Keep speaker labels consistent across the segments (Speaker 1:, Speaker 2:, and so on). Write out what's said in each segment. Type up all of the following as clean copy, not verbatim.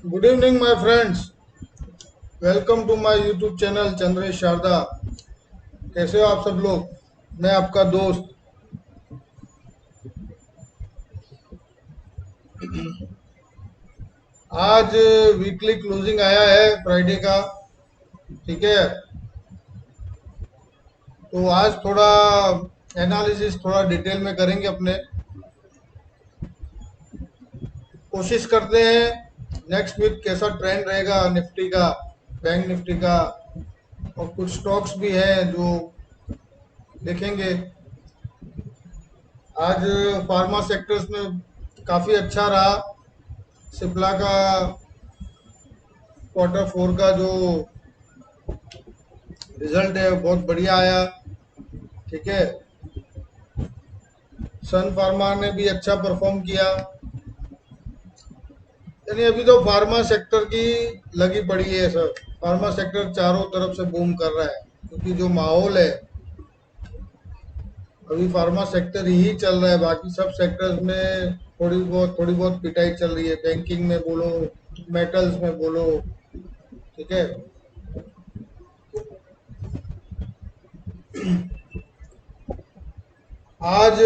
Speaker 1: Good evening my friends. Welcome to my YouTube channel Chandresh Sharda. कैसे हो आप सब लोग? मैं आपका दोस्त। आज वीकली क्लोजिंग आया है फ्राइडे का। ठीक है, तो आज थोड़ा एनालिसिस थोड़ा डिटेल में करेंगे अपने। कोशिश करते हैं नेक्स्ट वीक कैसा ट्रेंड रहेगा निफ्टी का, बैंक निफ्टी का, और कुछ स्टॉक्स भी हैं जो देखेंगे। आज फार्मा सेक्टर्स में काफ़ी अच्छा रहा। सिप्ला का क्वार्टर फोर का जो रिजल्ट है वो बहुत बढ़िया आया। ठीक है, सन फार्मा ने भी अच्छा परफॉर्म किया। यानी अभी तो फार्मा सेक्टर की लगी पड़ी है सर। फार्मा सेक्टर चारों तरफ से बूम कर रहा है क्योंकि जो माहौल है अभी फार्मा सेक्टर ही चल रहा है। बाकी सब सेक्टर्स में थोड़ी बहुत पिटाई चल रही है। बैंकिंग में बोलो, मेटल्स में बोलो। ठीक है, आज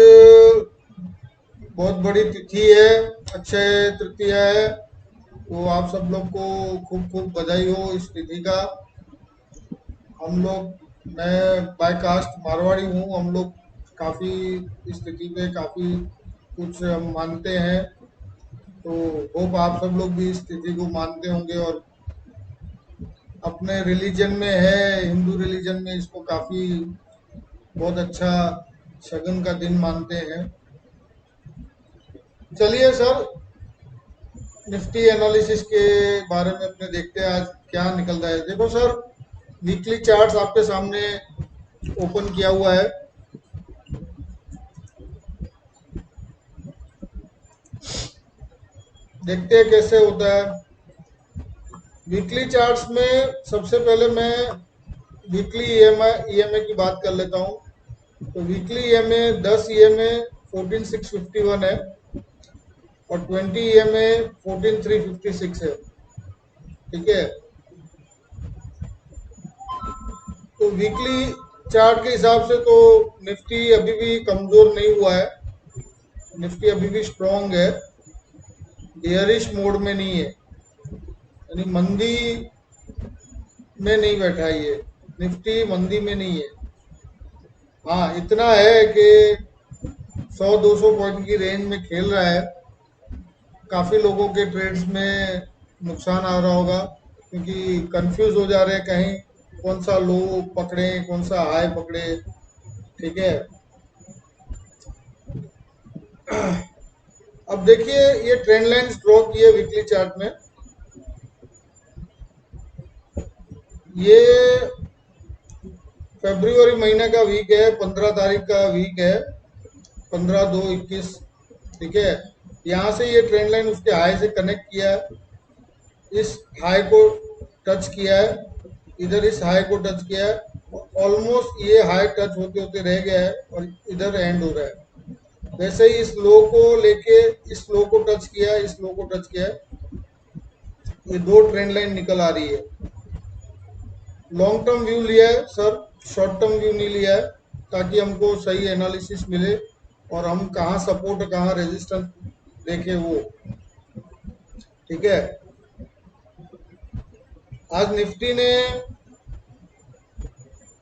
Speaker 1: बहुत बड़ी तिथि है, अक्षय तृतीया है। तो आप सब लोग को खूब खूब बधाई हो इस तिथि का। हम लोग, मैं बाय कास्ट मारवाड़ी हूँ। हम लोग काफ़ी इस तिथि पे काफ़ी कुछ हम मानते हैं। तो होप आप सब लोग भी इस तिथि को मानते होंगे और अपने रिलीजन में है, हिंदू रिलीजन में इसको काफ़ी बहुत अच्छा शगुन का दिन मानते हैं। चलिए सर, निफ्टी एनालिसिस के बारे में अपने देखते हैं आज क्या निकल रहा है। देखो सर, वीकली चार्ट्स आपके सामने ओपन किया हुआ है। देखते हैं कैसे होता है। वीकली चार्ट्स में सबसे पहले मैं वीकली ईएमए की बात कर लेता हूँ। तो वीकली ईएमए 10 ईएमए 14651 है और 20 ईएमए 14356 है। ठीक है, तो वीकली चार्ट के हिसाब से तो निफ्टी अभी भी कमजोर नहीं हुआ है। निफ्टी अभी भी स्ट्रांग है, बियरिश मोड में नहीं है, यानी मंदी में नहीं बैठा है ये। निफ्टी मंदी में नहीं है। हाँ, इतना है कि 100-200 पॉइंट की रेंज में खेल रहा है। काफ़ी लोगों के ट्रेड्स में नुकसान आ रहा होगा क्योंकि कंफ्यूज हो जा रहे हैं कहीं कौन सा लो पकड़े कौन सा हाई पकड़े। ठीक है, अब देखिए ये ट्रेंड लाइंस ड्रॉ की है वीकली चार्ट में। ये फरवरी महीने का वीक है, 15 तारीख का वीक है, 15/2/21। ठीक है, यहाँ से ये ट्रेंड लाइन उसके हाई से कनेक्ट किया है, इस हाई को टच किया है, इधर इस हाई को टच किया है, ऑलमोस्ट ये हाई टच होते होते रह गया है और इधर एंड हो रहा है। वैसे ही इस लो को लेके इस लो को टच किया है, इस लो को टच किया है। ये दो ट्रेंड लाइन निकल आ रही है। लॉन्ग टर्म व्यू लिया है सर, शॉर्ट टर्म व्यू नहीं लिया है, ताकि हमको सही एनालिसिस मिले और हम कहाँ सपोर्ट कहाँ रेजिस्टेंस देखे वो। ठीक है, आज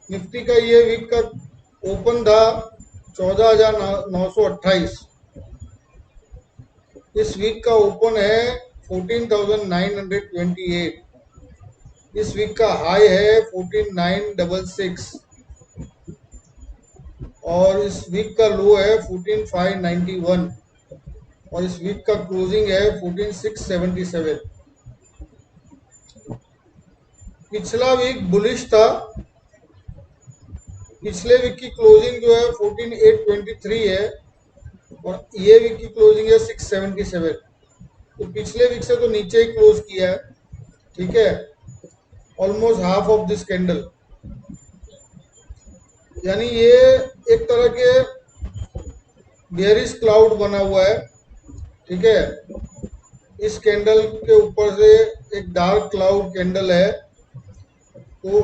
Speaker 1: निफ्टी का ये वीक का ओपन था 14,928। इस वीक का ओपन है 14,928। इस वीक का हाई है 14,966 और इस वीक का लो है 14,591 और इस वीक का क्लोजिंग है 14,677। पिछला वीक बुलिश था। पिछले वीक की क्लोजिंग जो है 14,823 है और ये वीक की क्लोजिंग है 677। तो पिछले वीक से तो नीचे ही क्लोज किया है। ठीक है, almost half of this candle, यानी ये एक तरह के बेयरिश क्लाउड बना हुआ है। ठीक है, इस कैंडल के ऊपर से एक डार्क क्लाउड कैंडल है, तो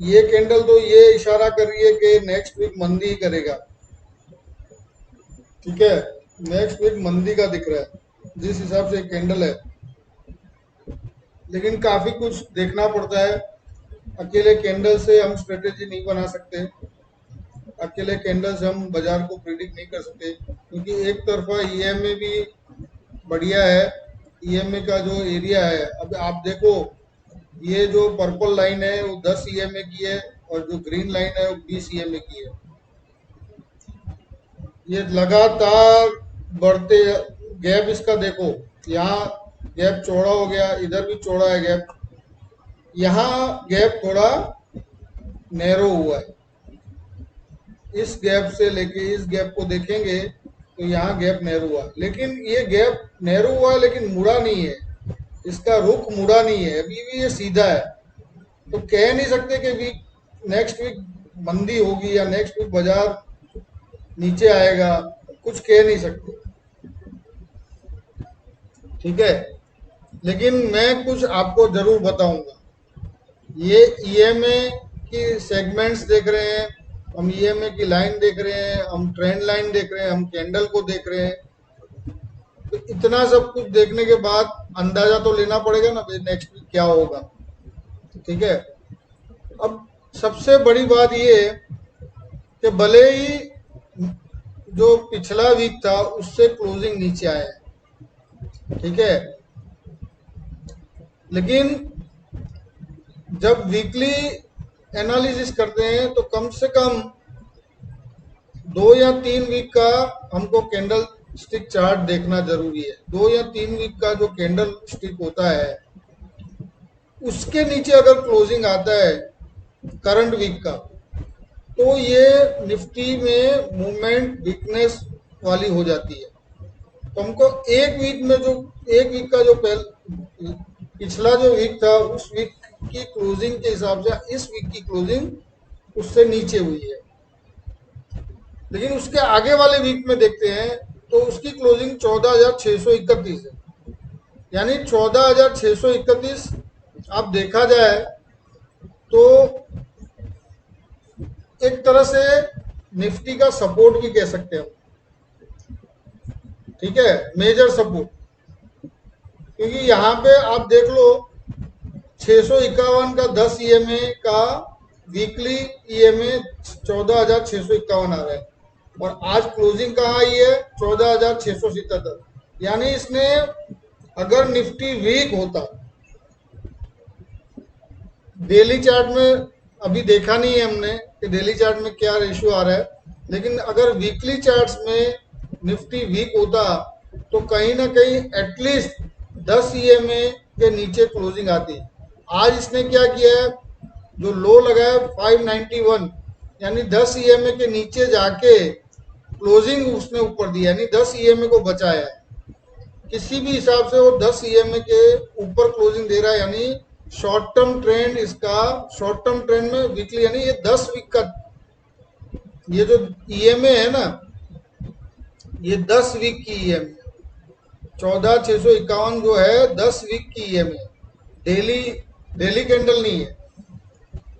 Speaker 1: ये कैंडल तो ये इशारा कर रही है कि नेक्स्ट वीक मंदी ही करेगा। ठीक है, नेक्स्ट वीक मंदी का दिख रहा है जिस हिसाब से कैंडल है, लेकिन काफी कुछ देखना पड़ता है। अकेले कैंडल से हम स्ट्रेटेजी नहीं बना सकते, अकेले कैंडल से हम बाजार को प्रिडिक्ट नहीं कर सकते, क्योंकि एक तरफा ईएमए भी बढ़िया है। ईएमए का जो एरिया है, अब आप देखो, ये जो पर्पल लाइन है वो 10 ईएमए की है और जो ग्रीन लाइन है वो 20 ईएमए की है। ये लगातार बढ़ते गैप इसका देखो, यहाँ गैप चौड़ा हो गया, इधर भी चौड़ा है गैप, यहाँ गैप थोड़ा नैरो हुआ है। इस गैप से लेके इस गैप को देखेंगे तो यहाँ गैप नैरो हुआ, लेकिन ये गैप नैरो हुआ है लेकिन मुड़ा नहीं है, इसका रुख मुड़ा नहीं है, अभी भी ये सीधा है। तो कह नहीं सकते कि वीक नेक्स्ट वीक मंदी होगी या नेक्स्ट वीक बाजार नीचे आएगा, कुछ कह नहीं सकते। ठीक है, लेकिन मैं कुछ आपको जरूर बताऊंगा। ये ईएमए की सेगमेंट्स देख रहे हैं हम, ईएमए की लाइन देख रहे हैं हम, ट्रेंड लाइन देख रहे हैं हम, कैंडल को देख रहे हैं। तो इतना सब कुछ देखने के बाद अंदाजा तो लेना पड़ेगा ना नेक्स्ट वीक क्या होगा। ठीक है, अब सबसे बड़ी बात ये है कि भले ही जो पिछला वीक था उससे क्लोजिंग नीचे आया है, ठीक है, लेकिन जब वीकली एनालिसिस करते हैं तो कम से कम 2 या 3 वीक का हमको कैंडल स्टिक चार्ट देखना जरूरी है। 2 या 3 वीक का जो कैंडल स्टिक होता है उसके नीचे अगर क्लोजिंग आता है करंट वीक का, तो ये निफ्टी में मूवमेंट वीकनेस वाली हो जाती है। तो हमको एक वीक का जो पिछला जो वीक था उस वीक की क्लोजिंग के हिसाब से इस वीक की क्लोजिंग उससे नीचे हुई है, लेकिन उसके आगे वाले वीक में देखते हैं तो उसकी क्लोजिंग 14,631 है, यानी 14,631 आप देखा जाए तो एक तरह से निफ्टी का सपोर्ट भी कह सकते हैं। ठीक है, मेजर सपोर्ट, क्योंकि यहाँ पे आप देख लो 651 का 10 ईएमए का वीकली ईएमए 14,651 आ रहा है और आज क्लोजिंग कहाँ आई है 14,677, यानी इसने अगर निफ्टी वीक होता, डेली चार्ट में अभी देखा नहीं है हमने कि डेली चार्ट में क्या रेशियो आ रहा है, लेकिन अगर वीकली चार्ट्स में निफ्टी वीक होता तो कहीं ना कहीं एटलीस्ट 10 ईएमए के नीचे क्लोजिंग आती। आज इसने क्या किया है, जो लो लगा है 591, यानी 10 ईएमए के नीचे जाके क्लोजिंग उसने ऊपर दी, यानी 10 ईएमए को बचाया है। किसी भी हिसाब से वो 10 ईएमए के ऊपर क्लोजिंग दे रहा है, यानी शॉर्ट टर्म ट्रेंड, इसका शॉर्ट टर्म ट्रेंड में वीकली, यानी ये 10 वीक का ये जो ईएमए है ना, ये 10 वीक की ईएमए 14,651 जो है 10 वीक की ईएमए, डेली कैंडल नहीं है,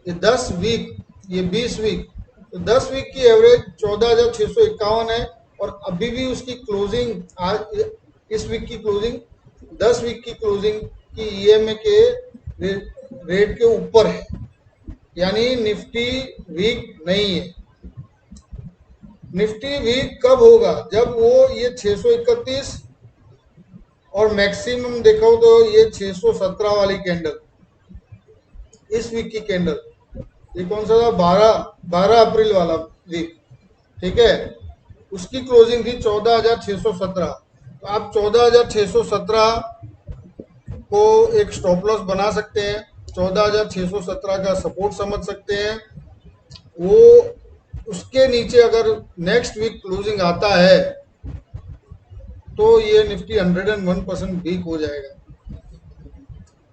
Speaker 1: ये 10 वीक, ये 20 वीक, तो 10 वीक की एवरेज 14,651 है और अभी भी उसकी क्लोजिंग आज इस वीक की क्लोजिंग 10 वीक की क्लोजिंग की ईएमए के रेट के ऊपर है, यानी निफ्टी वीक नहीं है। निफ्टी वीक कब होगा, जब वो ये 631 और मैक्सिमम देखो तो ये 617 वाली कैंडल, इस वीक की कैंडल, ये कौन सा था 12 अप्रैल वाला वीक, ठीक है, उसकी क्लोजिंग थी 14,617। तो आप 14,617 को एक स्टॉप लॉस बना सकते हैं, 14,617 का सपोर्ट समझ सकते हैं। वो उसके नीचे अगर नेक्स्ट वीक क्लोजिंग आता है तो ये निफ्टी 101% वीक हो जाएगा,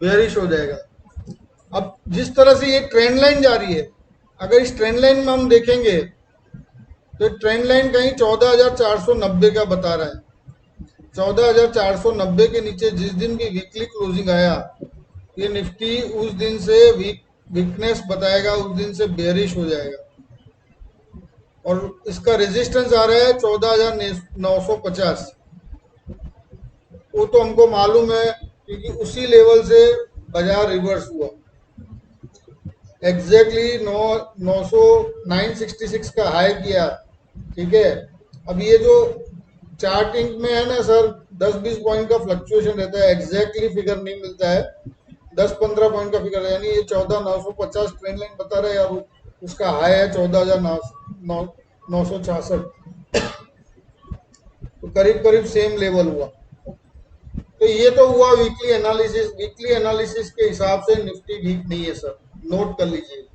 Speaker 1: बेयरिश हो जाएगा। अब जिस तरह से ये ट्रेंड लाइन जा रही है, अगर इस ट्रेंड लाइन में हम देखेंगे तो ट्रेंड लाइन कहीं 14,490 का बता रहा है, 14,490 के नीचे जिस दिन भी वीकली क्लोजिंग आया, ये निफ्टी उस दिन से वीकनेस बताएगा, उस दिन से बेयरिश हो जाएगा। और इसका रेजिस्टेंस आ रहा है 14,950। वो तो हमको मालूम है क्योंकि उसी लेवल से बाजार रिवर्स हुआ। एग्जैक्टली 966 का हाई किया। ठीक है, अब ये जो चार्टिंग में है ना सर, 10-20 पॉइंट का फ्लक्चुएशन रहता है, एग्जैक्टली फिगर नहीं मिलता है। 10-15 पॉइंट का फिगर है, यानी ये 14,950 ट्रेंड लाइन बता रहे हैं और उसका हाई है 14,966। तो करीब करीब सेम लेवल हुआ। तो ये तो हुआ वीकली एनालिसिस। वीकली एनालिसिस के हिसाब से निफ्टी वीक नहीं है सर, नोट कर लीजिए।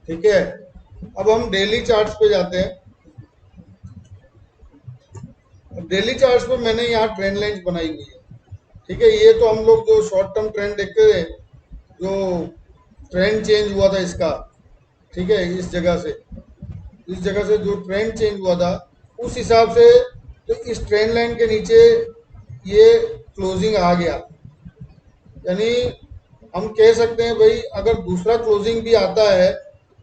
Speaker 1: ठीक है, अब हम डेली चार्ट्स पे जाते हैं। डेली चार्ट्स पे मैंने यहाँ ट्रेंड लाइंस बनाई हुई है। ठीक है, ये तो हम लोग जो शॉर्ट टर्म ट्रेंड देखते थे, जो ट्रेंड चेंज हुआ था इसका, ठीक है, इस जगह से जो ट्रेंड चेंज हुआ था उस हिसाब से, तो इस ट्रेंड लाइन के नीचे ये क्लोजिंग आ गया। यानी हम कह सकते हैं भाई, अगर दूसरा क्लोजिंग भी आता है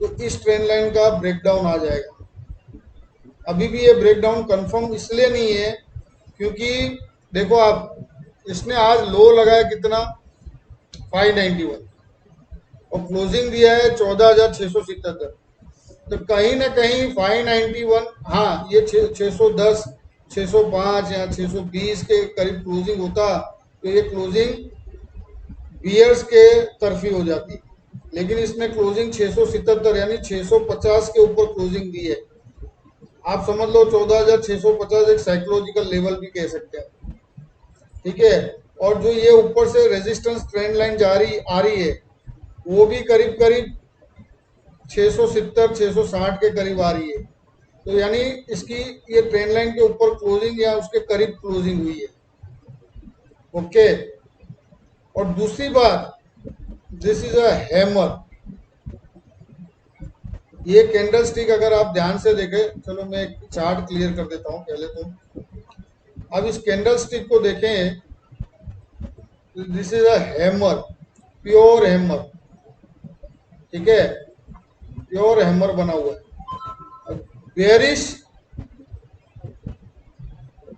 Speaker 1: तो इस ट्रेंड लाइन का ब्रेकडाउन आ जाएगा। अभी भी ये ब्रेकडाउन कंफर्म इसलिए नहीं है क्योंकि देखो आप, इसने आज लो लगाया कितना, 591, और क्लोजिंग दिया है 14,677। तो कहीं ना कहीं 591, हाँ ये 610, 605 या 620 के करीब क्लोजिंग होता तो ये क्लोजिंग बियर्स के तरफी हो जाती। लेकिन इसने क्लोजिंग 677 यानी 650 के ऊपर क्लोजिंग दी है। आप समझ लो 14,650 एक साइकोलॉजिकल लेवल भी कह सकते हैं। ठीक है, और जो ये ऊपर से रेजिस्टेंस ट्रेंड लाइन आ रही है, वो भी करीब करीब 670, 660 के करीब आ रही है। तो यानी इसकी ये ट्रेंड लाइन के ऊपर क्लोजिंग या उसके करीब क्लोजिंग हुई है। ओके, और दूसरी बात, दिस इज अ हैमर। ये कैंडल स्टिक अगर आप ध्यान से देखें, चलो मैं एक चार्ट क्लियर कर देता हूं पहले तो। अब इस कैंडल स्टिक को देखें, this is a hammer, pure hammer. ठीक है, प्योर हैमर बना हुआ है। बेयरिश,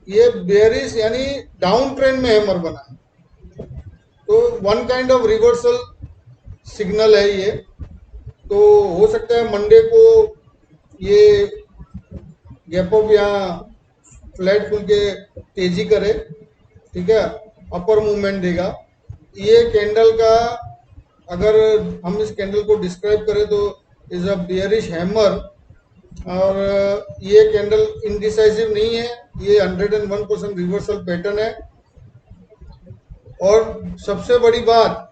Speaker 1: ये बेयरिश यानी डाउन ट्रेंड में हैमर बना है। तो one kind of reversal signal है ये। तो हो सकता है मंडे को ये गैप अप या फ्लैट खुल के तेजी करे। ठीक है, अपर मूवमेंट देगा। ये कैंडल का, अगर हम इस कैंडल को डिस्क्राइब करें तो इज अ बियरिश हैमर। और ये कैंडल इनडिसाइसिव नहीं है, ये 101% रिवर्सल पैटर्न है। और सबसे बड़ी बात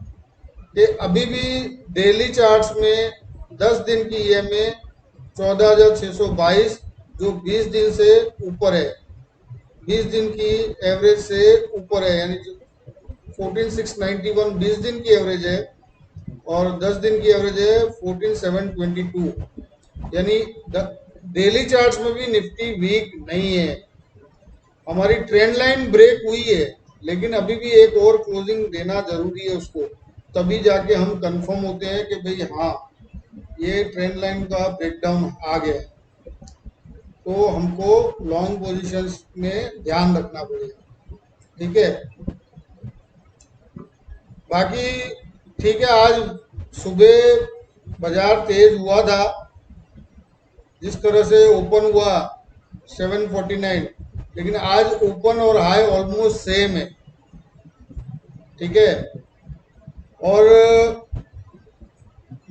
Speaker 1: कि अभी भी डेली चार्ट्स में 10 दिन की ईएमए 14,622 जो 20 दिन से ऊपर है, 20 दिन की एवरेज से ऊपर है, यानी 14,691 20 दिन की एवरेज है और 10 दिन की एवरेज है 14,722। यानी डेली चार्ट्स में भी निफ्टी वीक नहीं है। हमारी ट्रेंड लाइन ब्रेक हुई है, लेकिन अभी भी एक और क्लोजिंग देना जरूरी है उसको, तभी जाके हम कंफर्म होते हैं कि भाई हाँ ये ट्रेंड लाइन का ब्रेकडाउन आ गया है। तो हमको लॉन्ग पोजीशंस में ध्यान रखना पड़ेगा। ठीक है, बाकी ठीक है। आज सुबह बाजार तेज हुआ था, जिस तरह से ओपन हुआ 749, लेकिन आज ओपन और हाई ऑलमोस्ट सेम है। ठीक है, और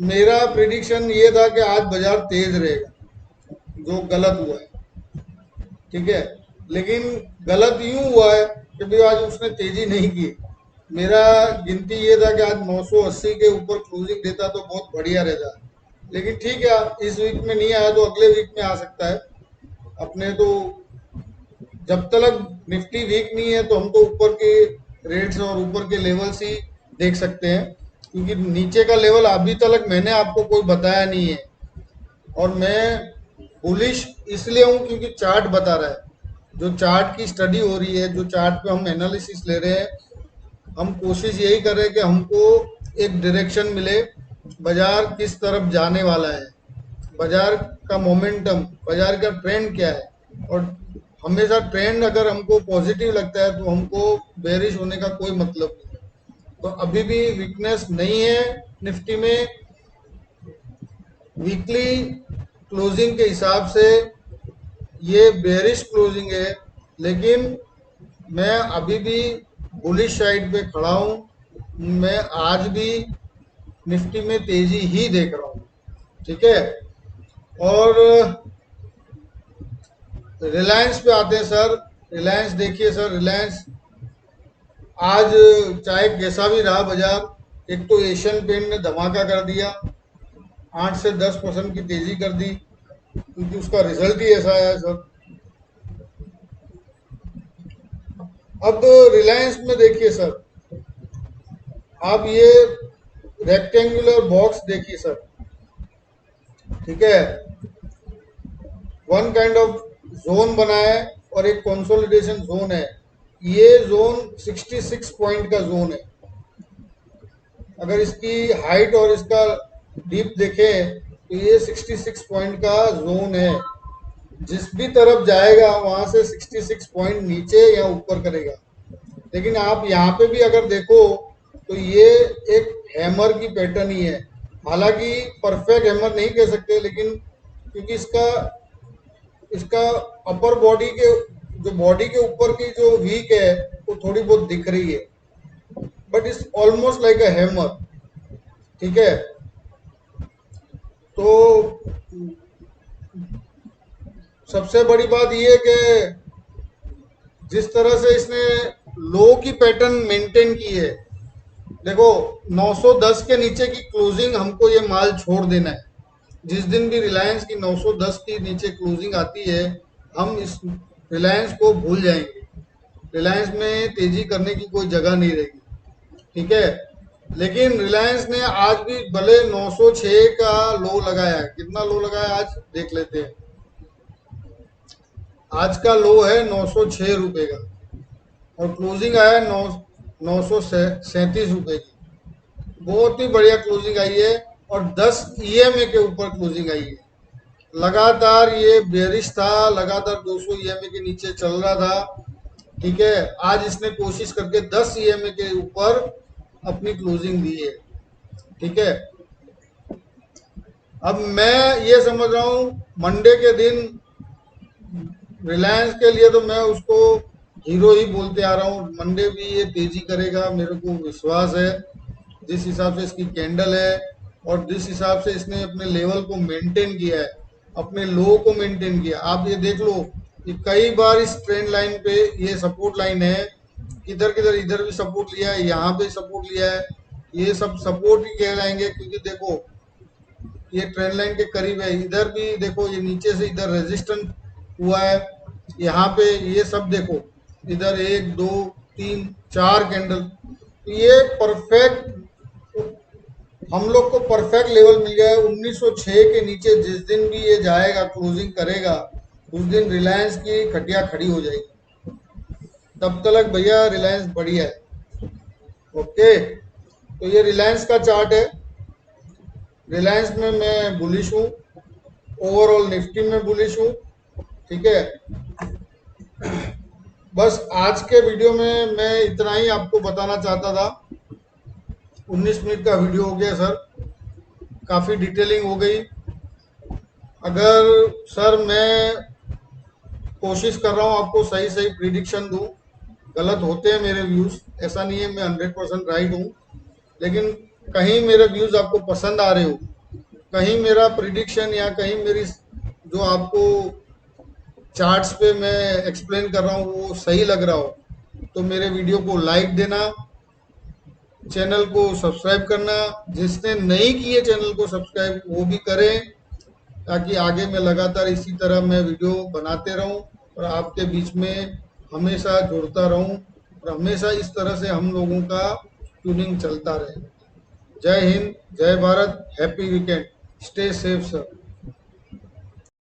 Speaker 1: मेरा प्रिडिक्शन ये था कि आज बाजार तेज रहेगा, जो गलत हुआ है। ठीक है, लेकिन गलत यूं हुआ है कि भाई आज उसने तेजी नहीं की। मेरा गिनती ये था कि आज 980 के ऊपर क्लोजिंग देता तो बहुत बढ़िया रहता, लेकिन ठीक है, इस वीक में नहीं आया तो अगले वीक में आ सकता है। अपने तो जब तक निफ्टी वीक नहीं है तो हम तो ऊपर के रेट्स और ऊपर के लेवल्स ही देख सकते हैं, क्योंकि नीचे का लेवल अभी तक मैंने आपको कोई बताया नहीं है। और मैं बुलिश इसलिए हूं क्योंकि चार्ट बता रहा है। जो चार्ट की स्टडी हो रही है, जो चार्ट पे हम एनालिसिस ले रहे हैं, हम कोशिश यही कर रहे हैं कि हमको एक डायरेक्शन मिले, बाजार किस तरफ जाने वाला है, बाजार का मोमेंटम, बाजार का ट्रेंड क्या है। और हमेशा ट्रेंड अगर हमको पॉजिटिव लगता है तो हमको बेरिश होने का कोई मतलब नहीं। तो अभी भी वीकनेस नहीं है निफ्टी में। वीकली क्लोजिंग के हिसाब से ये बेरिश क्लोजिंग है, लेकिन मैं अभी भी बुलिश साइड पे खड़ा हूँ। मैं आज भी निफ्टी में तेजी ही देख रहा हूँ। ठीक है, और रिलायंस पे आते हैं सर। रिलायंस देखिए सर, रिलायंस आज चाहे कैसा भी रहा बाजार, एक तो एशियन पेंट ने धमाका कर दिया, 8 से 10% की तेजी कर दी, क्योंकि उसका रिजल्ट ही ऐसा है सर। अब रिलायंस में देखिए सर, आप ये रेक्टेंगुलर बॉक्स देखिए सर। ठीक है, वन काइंड ऑफ जोन बना है और एक कंसोलिडेशन जोन है। ये जोन 66 पॉइंट का जोन है। अगर इसकी हाइट और इसका डीप देखें तो ये 66 पॉइंट का जोन है। जिस भी तरफ जाएगा वहां से 66 पॉइंट नीचे या ऊपर करेगा। लेकिन आप यहाँ पे भी अगर देखो तो ये एक हैमर की पैटर्न ही है। हालांकि परफेक्ट हैमर नहीं कह सकते, लेकिन क्योंकि इसका इसका अपर बॉडी के, जो बॉडी के ऊपर की जो वीक है वो थोड़ी बहुत दिख रही है, but it's almost like a hammer. ठीक है, तो सबसे बड़ी बात ये कि जिस तरह से इसने लो की पैटर्न मेंटेन की है, देखो 910 के नीचे की क्लोजिंग हमको ये माल छोड़ देना है। जिस दिन भी रिलायंस की 910 की नीचे क्लोजिंग आती है, हम इस रिलायंस को भूल जाएंगे। रिलायंस में तेजी करने की कोई जगह नहीं रहेगी। ठीक है, लेकिन रिलायंस ने आज भी भले 906 का लो लगाया है। कितना लो लगाया आज देख लेते हैं। आज का लो है 906 रुपए का और क्लोजिंग आया है 937 रुपए की। बहुत ही बढ़िया क्लोजिंग आई है और 10 ईएमए के ऊपर क्लोजिंग आई है। लगातार ये बेरिश था, लगातार 200 ईएमए के नीचे चल रहा था। ठीक है, आज इसने कोशिश करके 10 ईएमए के ऊपर अपनी क्लोजिंग दी है। ठीक है, अब मैं ये समझ रहा हूँ मंडे के दिन रिलायंस के लिए तो मैं उसको हीरो ही बोलते आ रहा हूँ। मंडे भी ये तेजी करेगा, मेरे को विश्वास है। जिस हिसाब से इसकी कैंडल है और जिस हिसाब से इसने अपने लेवल को मेंटेन किया है, अपने लो को मेंटेन किया, आप ये देख लो कि कई बार इस ट्रेंड लाइन पे, ये सपोर्ट लाइन है, किधर किधर इधर भी सपोर्ट लिया है, यहाँ पे सपोर्ट लिया है। ये सब सपोर्ट ही कहलाएंगे, क्योंकि देखो ये ट्रेंड लाइन के करीब है। इधर भी देखो, ये नीचे से इधर रेजिस्टेंस हुआ है, यहाँ पे ये सब देखो, इधर 1 2 3 4 कैंडल। तो ये परफेक्ट, हम लोग को परफेक्ट लेवल मिल गया है। 1906 के नीचे जिस दिन भी ये जाएगा, क्लोजिंग करेगा, उस दिन रिलायंस की खटिया खड़ी हो जाएगी। तब तक भैया रिलायंस बढ़िया है। ओके, तो ये रिलायंस का चार्ट है। रिलायंस में मैं बुलिश हूँ, ओवरऑल निफ्टी में बुलिश हूँ। ठीक है, बस आज के वीडियो में मैं इतना ही आपको बताना चाहता था। 19 मिनट का वीडियो हो गया सर, काफ़ी डिटेलिंग हो गई। अगर सर मैं कोशिश कर रहा हूँ आपको सही सही प्रिडिक्शन दूँ, गलत होते हैं मेरे व्यूज़, ऐसा नहीं है मैं 100% राइट हूँ। लेकिन कहीं मेरे व्यूज़ आपको पसंद आ रहे हो, कहीं मेरा प्रिडिक्शन या कहीं मेरी जो आपको चार्ट्स पे मैं एक्सप्लेन कर रहा हूँ वो सही लग रहा हो, तो मेरे वीडियो को लाइक देना, चैनल को सब्सक्राइब करना। जिसने नहीं किए चैनल को सब्सक्राइब वो भी करें, ताकि आगे मैं लगातार इसी तरह मैं वीडियो बनाते रहूं और आपके बीच में हमेशा जुड़ता रहूं और हमेशा इस तरह से हम लोगों का ट्यूनिंग चलता रहे। जय हिंद, जय Bharat, happy weekend, stay safe sir.